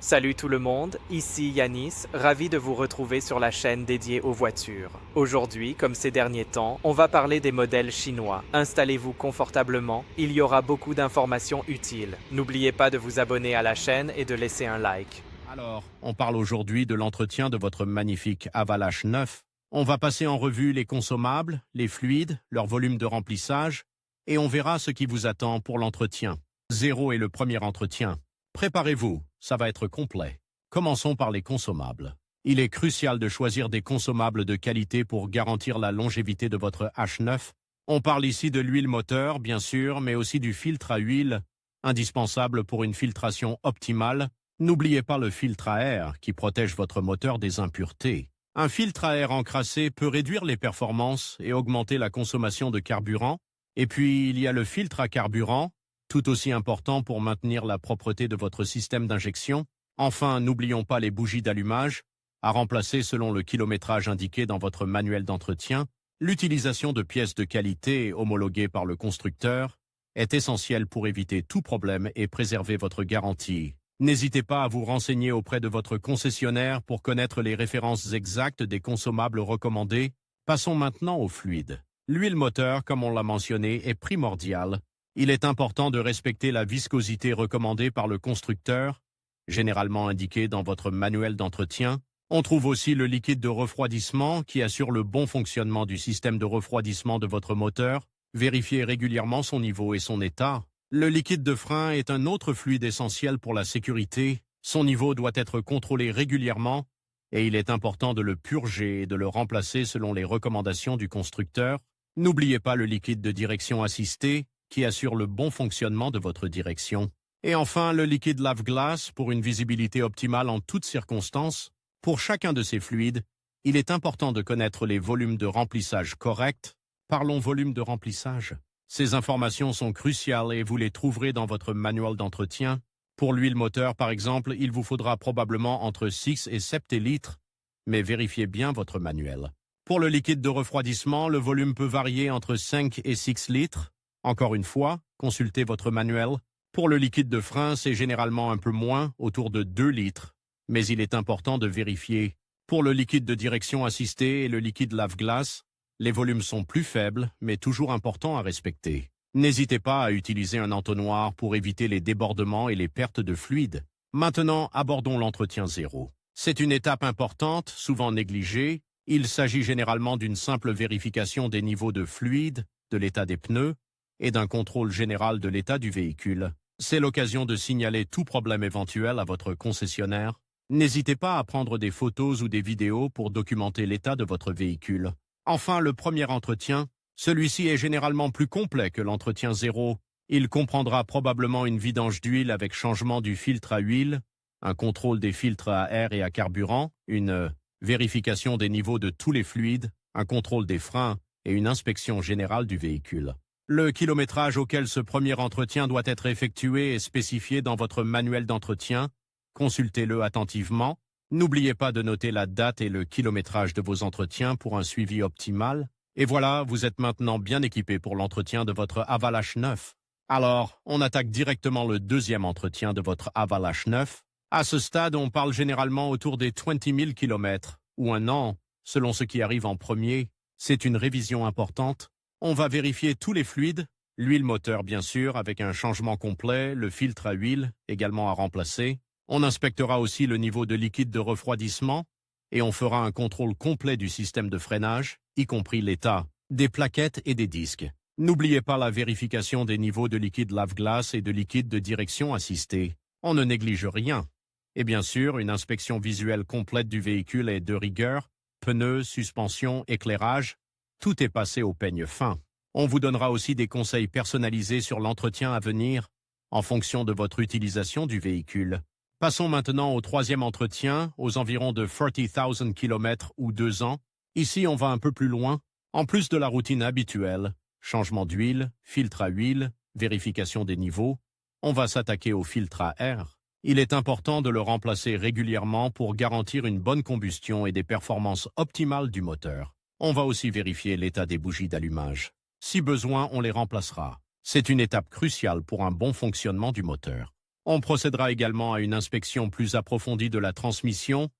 Salut tout le monde, ici Yanis, ravi de vous retrouver sur la chaîne dédiée aux voitures. Aujourd'hui, comme ces derniers temps, on va parler des modèles chinois. Installez-vous confortablement, il y aura beaucoup d'informations utiles. N'oubliez pas de vous abonner à la chaîne et de laisser un like. Alors, on parle aujourd'hui de l'entretien de votre magnifique Avalanche 9. On va passer en revue les consommables, les fluides, leur volume de remplissage, et on verra ce qui vous attend pour l'entretien. 0 est le premier entretien. Préparez-vous, ça va être complet. Commençons par les consommables. Il est crucial de choisir des consommables de qualité pour garantir la longévité de votre H9. On parle ici de l'huile moteur, bien sûr, mais aussi du filtre à huile, indispensable pour une filtration optimale. N'oubliez pas le filtre à air qui protège votre moteur des impuretés. Un filtre à air encrassé peut réduire les performances et augmenter la consommation de carburant. Et puis, il y a le filtre à carburant, tout aussi important pour maintenir la propreté de votre système d'injection. Enfin, n'oublions pas les bougies d'allumage, à remplacer selon le kilométrage indiqué dans votre manuel d'entretien. L'utilisation de pièces de qualité homologuées par le constructeur est essentielle pour éviter tout problème et préserver votre garantie. N'hésitez pas à vous renseigner auprès de votre concessionnaire pour connaître les références exactes des consommables recommandés. Passons maintenant au fluide. L'huile moteur, comme on l'a mentionné, est primordiale. Il est important de respecter la viscosité recommandée par le constructeur, généralement indiquée dans votre manuel d'entretien. On trouve aussi le liquide de refroidissement qui assure le bon fonctionnement du système de refroidissement de votre moteur. Vérifiez régulièrement son niveau et son état. Le liquide de frein est un autre fluide essentiel pour la sécurité. Son niveau doit être contrôlé régulièrement et il est important de le purger et de le remplacer selon les recommandations du constructeur. N'oubliez pas le liquide de direction assistée qui assure le bon fonctionnement de votre direction. Et enfin, le liquide lave-glace pour une visibilité optimale en toutes circonstances. Pour chacun de ces fluides, il est important de connaître les volumes de remplissage corrects. Parlons volume de remplissage. Ces informations sont cruciales et vous les trouverez dans votre manuel d'entretien. Pour l'huile moteur, par exemple, il vous faudra probablement entre 6 et 7 litres, mais vérifiez bien votre manuel. Pour le liquide de refroidissement, le volume peut varier entre 5 et 6 litres. Encore une fois, consultez votre manuel. Pour le liquide de frein, c'est généralement un peu moins, autour de 2 litres, mais il est important de vérifier. Pour le liquide de direction assistée et le liquide lave-glace, les volumes sont plus faibles, mais toujours importants à respecter. N'hésitez pas à utiliser un entonnoir pour éviter les débordements et les pertes de fluide. Maintenant, abordons l'entretien 0. C'est une étape importante, souvent négligée. Il s'agit généralement d'une simple vérification des niveaux de fluide, de l'état des pneus et d'un contrôle général de l'état du véhicule. C'est l'occasion de signaler tout problème éventuel à votre concessionnaire. N'hésitez pas à prendre des photos ou des vidéos pour documenter l'état de votre véhicule. Enfin, le premier entretien, celui-ci est généralement plus complet que l'entretien 0. Il comprendra probablement une vidange d'huile avec changement du filtre à huile, un contrôle des filtres à air et à carburant, une vérification des niveaux de tous les fluides, un contrôle des freins et une inspection générale du véhicule. Le kilométrage auquel ce premier entretien doit être effectué est spécifié dans votre manuel d'entretien. Consultez-le attentivement. N'oubliez pas de noter la date et le kilométrage de vos entretiens pour un suivi optimal. Et voilà, vous êtes maintenant bien équipé pour l'entretien de votre Avalanche 9. Alors, on attaque directement le deuxième entretien de votre Avalanche 9. À ce stade, on parle généralement autour des 20 000 km ou un an, selon ce qui arrive en premier. C'est une révision importante. On va vérifier tous les fluides, l'huile moteur bien sûr, avec un changement complet, le filtre à huile également à remplacer. On inspectera aussi le niveau de liquide de refroidissement et on fera un contrôle complet du système de freinage, y compris l'état des plaquettes et des disques. N'oubliez pas la vérification des niveaux de liquide lave-glace et de liquide de direction assistée. On ne néglige rien. Et bien sûr, une inspection visuelle complète du véhicule est de rigueur, pneus, suspension, éclairage. Tout est passé au peigne fin. On vous donnera aussi des conseils personnalisés sur l'entretien à venir, en fonction de votre utilisation du véhicule. Passons maintenant au troisième entretien, aux environs de 40 000 km ou 2 ans. Ici, on va un peu plus loin. En plus de la routine habituelle, changement d'huile, filtre à huile, vérification des niveaux, on va s'attaquer au filtre à air. Il est important de le remplacer régulièrement pour garantir une bonne combustion et des performances optimales du moteur. On va aussi vérifier l'état des bougies d'allumage. Si besoin, on les remplacera. C'est une étape cruciale pour un bon fonctionnement du moteur. On procédera également à une inspection plus approfondie de la transmission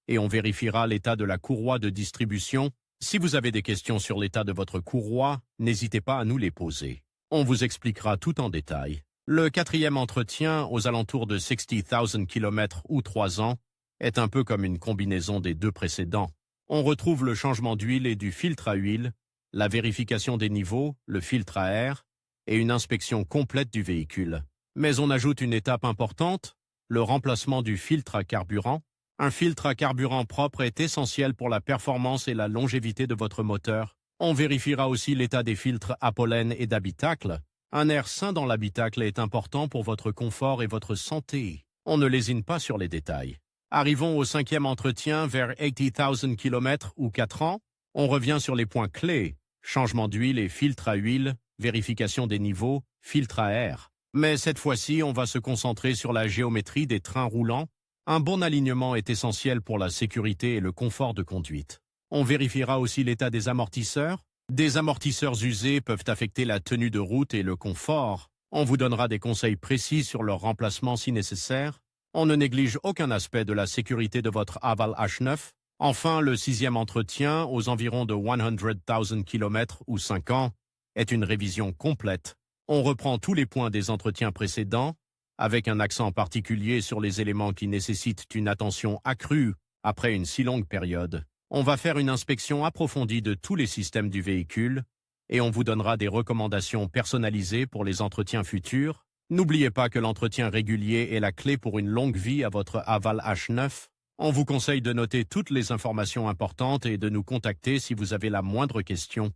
et on vérifiera l'état de la courroie de distribution. Si vous avez des questions sur l'état de votre courroie, n'hésitez pas à nous les poser. On vous expliquera tout en détail. Le 4e entretien, aux alentours de 60,000 km ou 3 ans, est un peu comme une combinaison des 2 précédents. On retrouve le changement d'huile et du filtre à huile, la vérification des niveaux, le filtre à air et une inspection complète du véhicule. Mais on ajoute une étape importante, le remplacement du filtre à carburant. Un filtre à carburant propre est essentiel pour la performance et la longévité de votre moteur. On vérifiera aussi l'état des filtres à pollen et d'habitacle. Un air sain dans l'habitacle est important pour votre confort et votre santé. On ne lésine pas sur les détails. Arrivons au 5e entretien vers 80,000 km ou 4 ans. On revient sur les points clés. Changement d'huile et filtre à huile, vérification des niveaux, filtre à air. Mais cette fois-ci, on va se concentrer sur la géométrie des trains roulants. Un bon alignement est essentiel pour la sécurité et le confort de conduite. On vérifiera aussi l'état des amortisseurs. Des amortisseurs usés peuvent affecter la tenue de route et le confort. On vous donnera des conseils précis sur leur remplacement si nécessaire. On ne néglige aucun aspect de la sécurité de votre Haval H9. Enfin, le 6e entretien, aux environs de 100,000 km ou 5 ans, est une révision complète. On reprend tous les points des entretiens précédents, avec un accent particulier sur les éléments qui nécessitent une attention accrue après une si longue période. On va faire une inspection approfondie de tous les systèmes du véhicule et on vous donnera des recommandations personnalisées pour les entretiens futurs. N'oubliez pas que l'entretien régulier est la clé pour une longue vie à votre Haval H9. On vous conseille de noter toutes les informations importantes et de nous contacter si vous avez la moindre question.